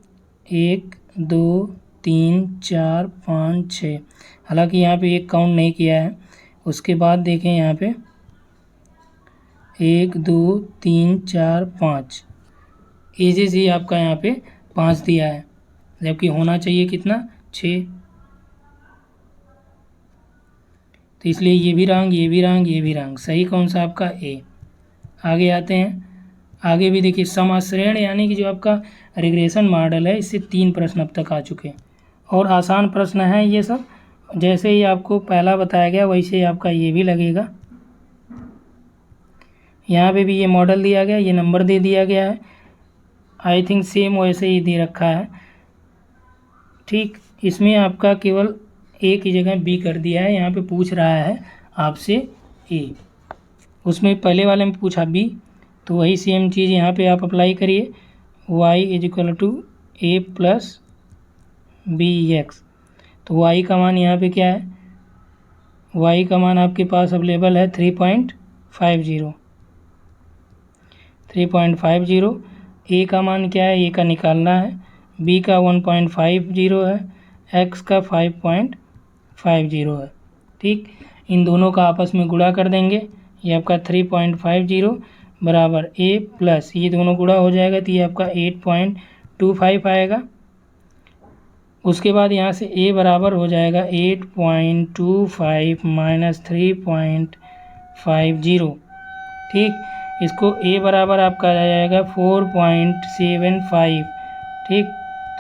1 2 3 4 5 6, हालांकि यहाँ पे एक काउंट नहीं किया है। उसके बाद देखें यहाँ पे 1 2 3 4 5, एजेस ही आपका यहाँ पे 5 दिया है, जबकि होना चाहिए कितना 6। तो इसलिए ये भी रॉन्ग, ये भी रॉन्ग, ये भी रॉन्ग। सही कौन सा आपका, ए। आगे आते हैं। आगे भी देखिए समाश्रयण यानी कि जो आपका रिग्रेशन मॉडल है, इससे 3 प्रश्न अब तक आ चुके हैं और आसान प्रश्न हैं ये सब। जैसे ही आपको पहला बताया गया वैसे ही आपका ये भी लगेगा। यहाँ पे भी ये मॉडल दिया गया, ये नंबर दे दिया गया है। आई थिंक सेम वैसे ही दे रखा है। ठीक, इसमें आपका केवल ए की जगह बी कर दिया है। यहाँ पे पूछ रहा है आपसे ए, उसमें पहले वाले में पूछा बी, तो वही सेम चीज़ यहाँ पे आप अप्लाई करिए। y = a + bx, तो y का मान यहाँ पे क्या है, y का मान आपके पास अवेलेबल है 3.50। a का मान क्या है, a का निकालना है, b का 1.50 है, x का 5.50 है। ठीक, इन दोनों का आपस में गुणा कर देंगे, ये आपका 3.50 बराबर a प्लस ये दोनों गुणा हो जाएगा तो ये आपका 8.25 आएगा। उसके बाद यहाँ से a बराबर हो जाएगा 8.25 माइनस 3.50। ठीक, इसको a बराबर आपका आ जाएगा 4.75। ठीक,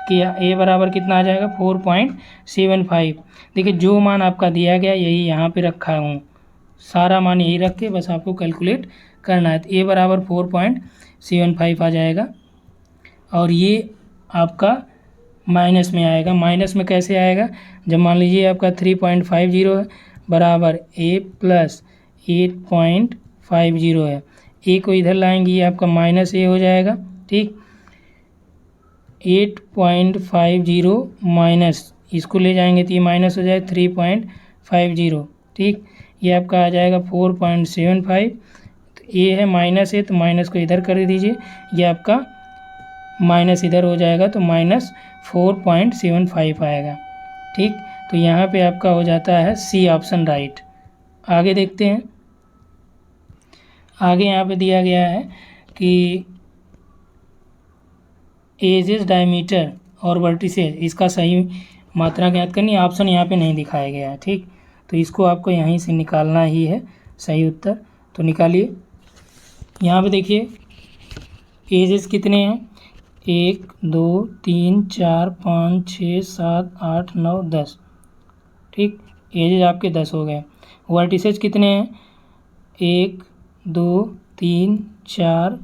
किया a बराबर कितना आ जाएगा 4.75। देखिए जो मान आपका दिया गया यही यहाँ पे रखा हूँ, सारा मान यही रख के बस आपको कैलकुलेट करना है। तो a बराबर 4.75 आ जाएगा और ये आपका माइनस में आएगा। माइनस में कैसे आएगा, जब मान लीजिए आपका 3.50 है बराबर a प्लस 8.50 है, a को इधर लाएंगे ये आपका माइनस a हो जाएगा। ठीक, 8.50 माइनस, इसको ले जाएंगे तो ये माइनस हो जाएगा 3.50, ठीक। ये आपका आ जाएगा 4.75। तो ये है माइनस है तो माइनस को इधर कर दीजिए, ये आपका माइनस इधर हो जाएगा तो माइनस 4.75 आएगा, ठीक। तो यहाँ पे आपका हो जाता है सी ऑप्शन राइट। आगे देखते हैं। आगे यहाँ पे दिया गया है कि एजेस, डायमीटर और वर्टिसेस, इसका सही मात्रा ज्ञात करनी है। ऑप्शन यहाँ पे नहीं दिखाया गया है, ठीक। तो इसको आपको यहीं से निकालना ही है सही उत्तर। तो निकालिए। यहाँ पे देखिए एजेस कितने हैं, 1 2 3 4 5 6 7 8 9 10, ठीक। एजेस आपके 10 हो गए। वर्टिसेस कितने हैं, 1 2 3 4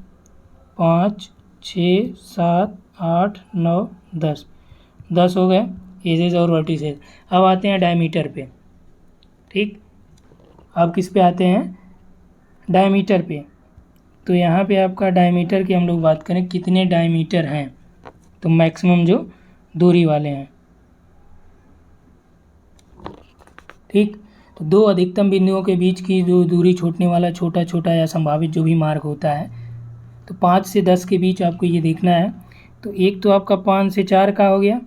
5 6 7 8 9 10, 10 हो गए एजेस और वर्टिसेस। अब आते हैं डायमीटर पे, ठीक। अब किस पे आते हैं, डायमीटर पे। तो यहाँ पे आपका डायमीटर की हम लोग बात करें, कितने डायमीटर हैं, तो मैक्सिमम जो दूरी वाले हैं, ठीक। तो दो अधिकतम बिंदुओं के बीच की जो दूरी छूटने वाला छोटा छोटा या संभावित जो भी मार्ग होता है, तो 5 से 10 के बीच आपको ये देखना है। तो एक तो आपका 5 से 4 का हो गया,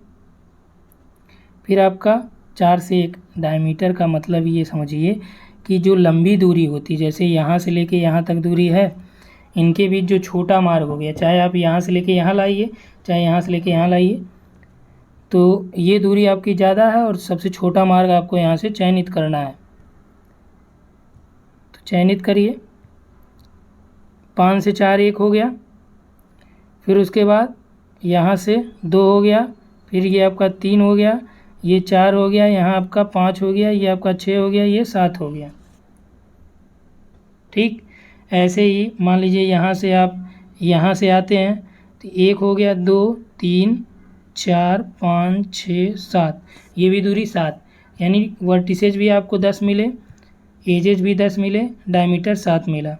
फिर आपका 4 से 1। डायमीटर का मतलब ये समझिए कि जो लंबी दूरी होती है, जैसे यहाँ से लेके यहाँ तक दूरी है, इनके बीच जो छोटा मार्ग हो गया, चाहे आप यहाँ से लेके यहाँ लाइए, चाहे यहाँ से लेके यहाँ लाइए, तो ये दूरी आपकी ज़्यादा है और सबसे छोटा मार्ग आपको यहाँ से चयनित करना है। तो चयनित करिए। 5 से 4 1 हो गया, फिर उसके बाद यहाँ से 2 हो गया, फिर ये आपका 3 हो गया, ये 4 हो गया, यहाँ आपका 5 हो गया, ये आपका 6 हो गया, ये 7 हो गया, ठीक। ऐसे ही मान लीजिए यहाँ से आप यहाँ से आते हैं तो 1 हो गया, 2 3 4 5 6 7, ये भी दूरी 7, यानी वर्टिसेज भी आपको 10 मिले, एजेज भी 10 मिले, डायमीटर 7 मिला।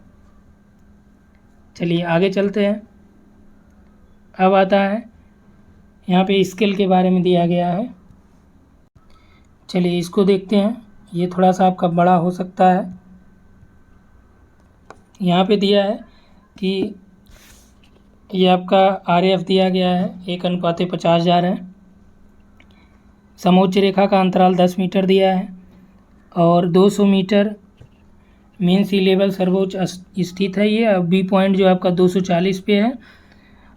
चलिए आगे चलते हैं। अब आता है यहाँ पे स्केल के बारे में दिया गया है। चलिए इसको देखते हैं, ये थोड़ा सा आपका बड़ा हो सकता है। यहाँ पे दिया है कि ये आपका RAF दिया गया है, 1:50,000 है। समोच्च रेखा का अंतराल 10 मीटर दिया है और 200 मीटर मीन सी लेवल सर्वोच्च स्थित है ये। अब बी पॉइंट जो आपका 240 पे है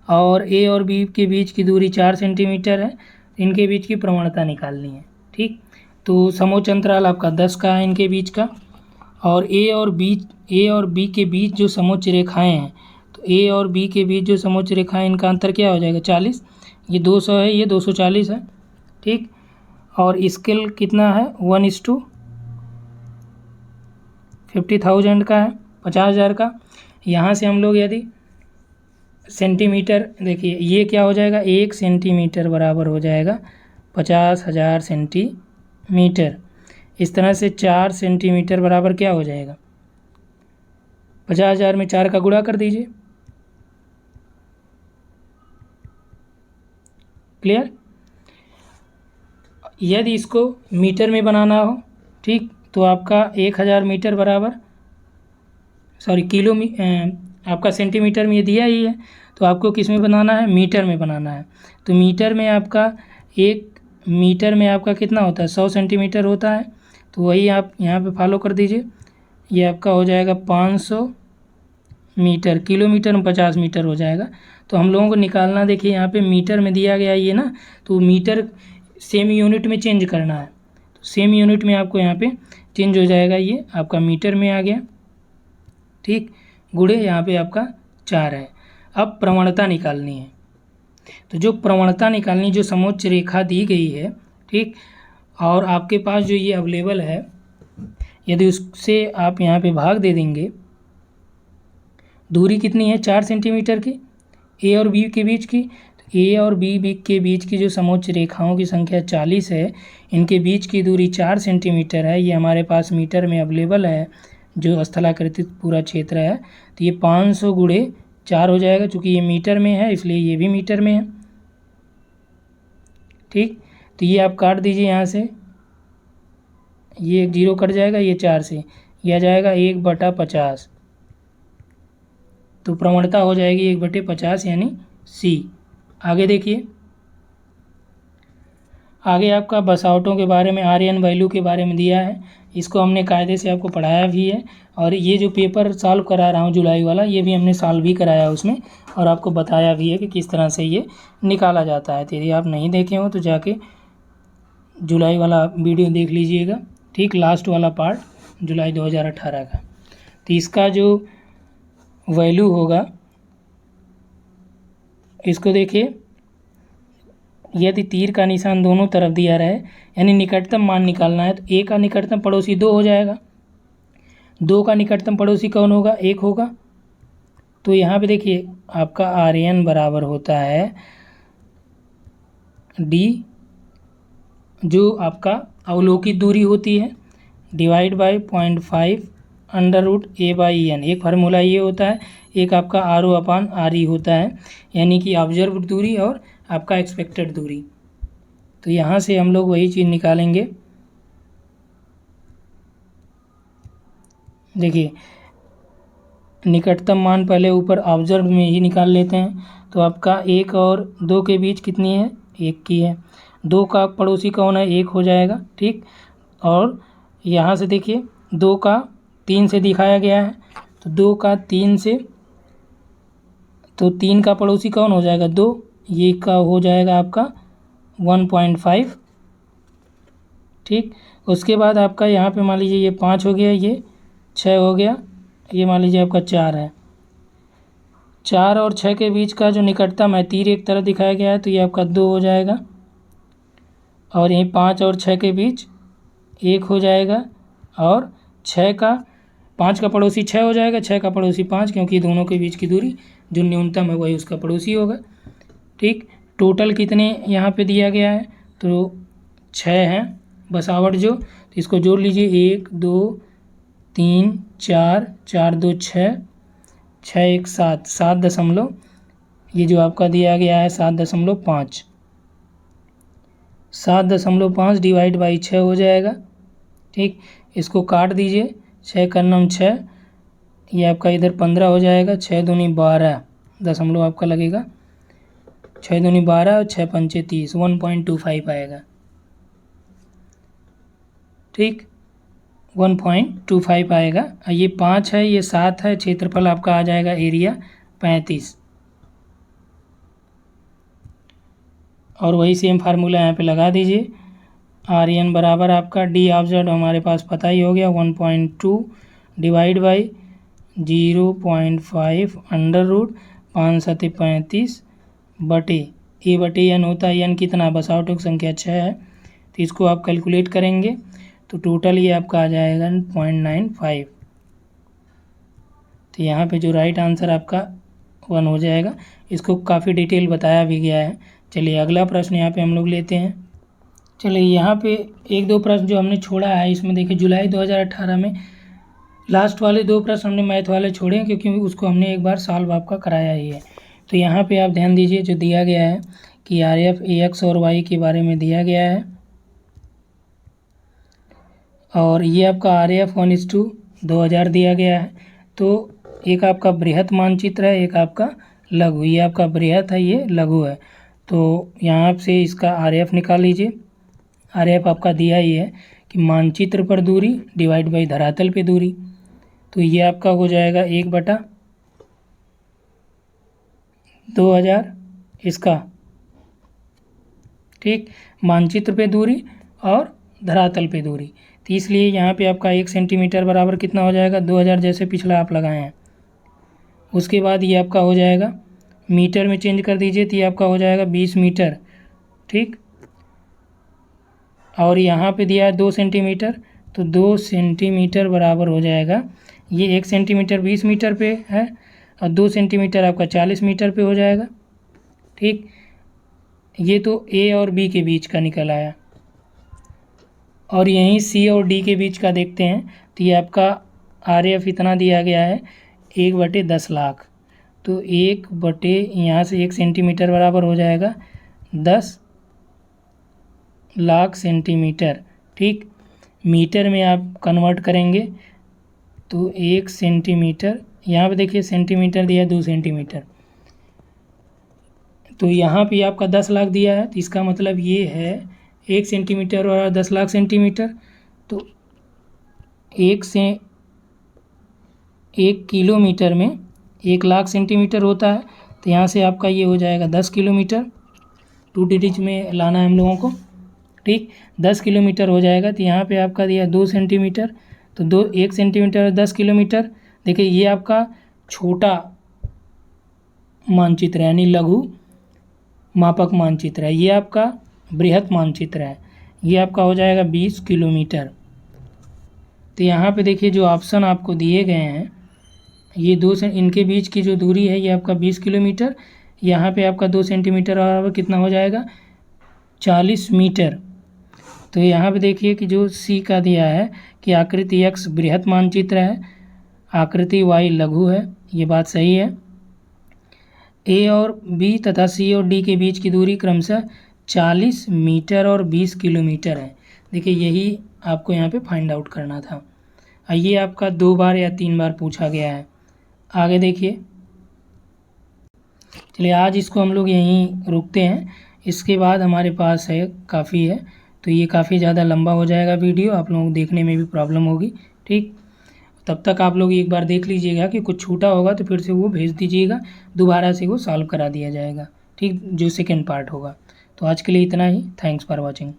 और ए और बी के बीच की दूरी 4 सेंटीमीटर है। इनके बीच की प्रवणता निकालनी है, ठीक। तो समोच्च अंतराल आपका 10 का है इनके बीच का, और ए और बी के बीच जो समोच्च रेखाएं हैं, तो ए और बी के बीच जो समोच्च रेखाएं, इनका अंतर क्या हो जाएगा, 40। ये 200 है, ये 240 है, ठीक। और स्केल कितना है, 1:50,000 का है, 50,000 का। यहाँ से हम लोग यदि सेंटीमीटर, देखिए ये क्या हो जाएगा, 1 सेंटीमीटर बराबर हो जाएगा 50,000 सेंटीमीटर। इस तरह से 4 सेंटीमीटर बराबर क्या हो जाएगा, 50,000 में 4 का गुणा कर दीजिए। क्लियर। यदि इसको मीटर में बनाना हो, ठीक, तो आपका 1000 मीटर बराबर, सॉरी किलो में, आपका सेंटीमीटर में ये दिया ही है, तो आपको किस में बनाना है, मीटर में बनाना है। तो मीटर में आपका 1 मीटर में आपका कितना होता है, 100 सेंटीमीटर होता है। तो वही आप यहाँ पे फॉलो कर दीजिए। ये आपका हो जाएगा 500 मीटर, किलोमीटर में 50 मीटर हो जाएगा। तो हम लोगों को निकालना, देखिए यहाँ पे मीटर में दिया गया ये ना, तो मीटर सेम यूनिट में चेंज करना है। तो सेम यूनिट में आपको यहाँ पे चेंज हो जाएगा, ये आपका मीटर में आ गया, ठीक। गुणे यहाँ पे आपका 4 है। अब प्रवणता निकालनी है। तो जो प्रवणता निकालनी, जो समोच्च रेखा दी गई है, ठीक, और आपके पास जो ये अवेलेबल है, यदि उससे आप यहाँ पे भाग दे देंगे, दूरी कितनी है 4 सेंटीमीटर की ए और बी के बीच की, तो ए और बी के बीच की जो समोच्च रेखाओं की संख्या 40 है, इनके बीच की दूरी 4 सेंटीमीटर है। ये हमारे पास मीटर में अवेलेबल है, जो स्थलाकृतित पूरा क्षेत्र है। तो ये 500 गुणे 4 हो जाएगा, चूँकि ये मीटर में है इसलिए ये भी मीटर में है, ठीक। तो ये आप काट दीजिए यहाँ से, ये 0 कट जाएगा, ये 4 से, यह जाएगा 1/50। तो प्रवणता हो जाएगी 1/50 यानी सी। आगे देखिए, आगे आपका बसावटों के बारे में, आर्यन वैल्यू के बारे में दिया है। इसको हमने कायदे से आपको पढ़ाया भी है, और ये जो पेपर सॉल्व करा रहा हूँ जुलाई वाला, ये भी हमने सॉल्व भी कराया उसमें, और आपको बताया भी है कि किस तरह से ये निकाला जाता है। तो यदि आप नहीं देखे हो तो जाके जुलाई वाला वीडियो देख लीजिएगा, ठीक, लास्ट वाला पार्ट जुलाई 2018 का। तो इसका जो वैल्यू होगा, इसको देखिए, यदि तीर का निशान दोनों तरफ दिया रहे, यानी निकटतम मान निकालना है, तो ए का निकटतम पड़ोसी 2 हो जाएगा, 2 का निकटतम पड़ोसी कौन होगा, 1 होगा। तो यहाँ पे देखिए आपका आर्यन बराबर होता है डी, जो आपका अवलोकित दूरी होती है, डिवाइड बाय 0.5 √a/n। एक फार्मूला ये होता है, एक आपका RO/RE होता है, यानी कि ऑब्जर्व दूरी और आपका एक्सपेक्टेड दूरी। तो यहाँ से हम लोग वही चीज़ निकालेंगे। देखिए, निकटतम मान पहले ऊपर ऑब्जर्व में ही निकाल लेते हैं। तो आपका 1 और 2 के बीच कितनी है, 1 की है। 2 का पड़ोसी कौन है, 1 हो जाएगा, ठीक। और यहाँ से देखिए 2 का 3 से दिखाया गया है, तो 2 का 3 से, तो 3 का पड़ोसी कौन हो जाएगा, 2, ये का हो जाएगा आपका 1.5, ठीक। उसके बाद आपका यहाँ पे मान लीजिए ये 5 हो गया, ये 6 हो गया, ये मान लीजिए आपका 4 है। 4 और 6 के बीच का जो निकटतम है, तीर एक तरफ दिखाया गया है, तो ये आपका 2 हो जाएगा। और यहीं 5 और 6 के बीच 1 हो जाएगा, और 5 का पड़ोसी 6 हो जाएगा, 6 का पड़ोसी 5, क्योंकि दोनों के बीच की दूरी जो न्यूनतम है वही उसका पड़ोसी होगा, ठीक। टोटल कितने यहाँ पे दिया गया है, तो 6 हैं बसावट जो, तो इसको जोड़ लीजिए, 1 2 3 4, 4 2 6, 6 1 7, 7 ये जो आपका दिया गया है 7.5, 7.5 डिवाइड बाई 6 हो जाएगा, ठीक। इसको काट दीजिए, 6 का 9 6, ये आपका इधर 15 हो जाएगा, 6 दूनी 12 दशमलव आपका लगेगा, 6 दूनी 12 और 6 पंचे 30, 1.25 आएगा, ठीक, 1.25 आएगा। ये 5 है, ये 7 है, क्षेत्रफल आपका आ जाएगा एरिया 35। और वही सेम फार्मूला यहाँ पे लगा दीजिए, आर्यन बराबर आपका डी ऑब्जर्व हमारे पास पता ही हो गया, 1.2 डिवाइड बाई 0.5 √5 7 35 बटे A/N होता है, n कितना, बसावटों की संख्या 6 है, तो इसको आप कैलकुलेट करेंगे तो टोटल ये आपका आ जाएगा 0.95। तो यहाँ पे जो राइट आंसर आपका 1 हो जाएगा। इसको काफ़ी डिटेल बताया भी गया है। चलिए अगला प्रश्न यहाँ पे हम लोग लेते हैं। चलिए यहाँ पे 1-2 प्रश्न जो हमने छोड़ा है, इसमें देखिए जुलाई 2018 में लास्ट वाले 2 प्रश्न हमने मैथ वाले छोड़े हैं, क्योंकि उसको हमने एक बार सॉल्व आपका कराया ही है। तो यहाँ पे आप ध्यान दीजिए, जो दिया गया है कि RF AX और Y के बारे में दिया गया है, और ये आपका RF 1:2000 दिया गया है। तो एक आपका बृहत मानचित्र है, एक आपका लघु, ये आपका बृहत है, ये लघु है। तो यहाँ से इसका RF निकाल लीजिए। RF आपका दिया ही है कि मानचित्र पर दूरी डिवाइड बाई धरातल पे दूरी, तो ये आपका हो जाएगा 1/2000 इसका, ठीक, मानचित्र पे दूरी और धरातल पे दूरी। तो इसलिए यहाँ पे आपका 1 सेंटीमीटर बराबर कितना हो जाएगा, 2000, जैसे पिछला आप लगाए हैं। उसके बाद ये आपका हो जाएगा, मीटर में चेंज कर दीजिए, तो ये आपका हो जाएगा 20 मीटर, ठीक। और यहाँ पे दिया है 2 सेंटीमीटर, तो 2 सेंटीमीटर बराबर हो जाएगा, ये 1 सेंटीमीटर 20 मीटर पे है, और 2 सेंटीमीटर आपका 40 मीटर पे हो जाएगा, ठीक। ये तो A और B के बीच का निकल आया। और यहीं C और D के बीच का देखते हैं, तो ये आपका RF इतना दिया गया है 1/10 लाख। तो 1 बटे यहाँ से 1 सेंटीमीटर बराबर हो जाएगा 10 लाख सेंटीमीटर, ठीक। मीटर में आप कन्वर्ट करेंगे तो 1 सेंटीमीटर, यहाँ पे देखिए सेंटीमीटर दिया 2 सेंटीमीटर, तो यहाँ पे आपका 10 लाख दिया है, तो इसका मतलब ये है 1 सेंटीमीटर और 10 लाख सेंटीमीटर, तो 1 किलोमीटर में 1 लाख सेंटीमीटर होता है, तो यहाँ से आपका ये हो जाएगा 10 किलोमीटर, 2 डिजिट में लाना है हम लोगों को, ठीक। 10 किलोमीटर हो जाएगा, तो यहाँ पे आपका दिया 2 सेंटीमीटर, तो 1 सेंटीमीटर और 10 किलोमीटर। देखिए ये आपका छोटा मानचित्र है, यानी लघु मापक मानचित्र है, ये आपका बृहत मानचित्र है, ये आपका हो जाएगा 20 किलोमीटर। तो यहाँ पे देखिए जो ऑप्शन आपको दिए गए हैं, ये इनके बीच की जो दूरी है ये आपका 20 किलोमीटर, यहाँ पे आपका 2 सेंटीमीटर और कितना हो जाएगा 40 मीटर। तो यहाँ पे देखिए कि जो सी का दिया है कि आकृति x बृहत मानचित्र है, आकृति y लघु है, ये बात सही है। ए और बी तथा सी और डी के बीच की दूरी क्रमशः 40 मीटर और 20 किलोमीटर है। देखिए यही आपको यहाँ पे फाइंड आउट करना था। ये आपका 2 बार या 3 बार पूछा गया है। आगे देखिए, चलिए आज इसको हम लोग यहीं रुकते हैं, इसके बाद हमारे पास है काफ़ी है, तो ये काफ़ी ज़्यादा लंबा हो जाएगा वीडियो, आप लोगों को देखने में भी प्रॉब्लम होगी, ठीक। तब तक आप लोग एक बार देख लीजिएगा कि कुछ छूटा होगा तो फिर से वो भेज दीजिएगा, दोबारा से वो सॉल्व करा दिया जाएगा, ठीक, जो सेकेंड पार्ट होगा। तो आज के लिए इतना ही, थैंक्स फॉर वॉचिंग।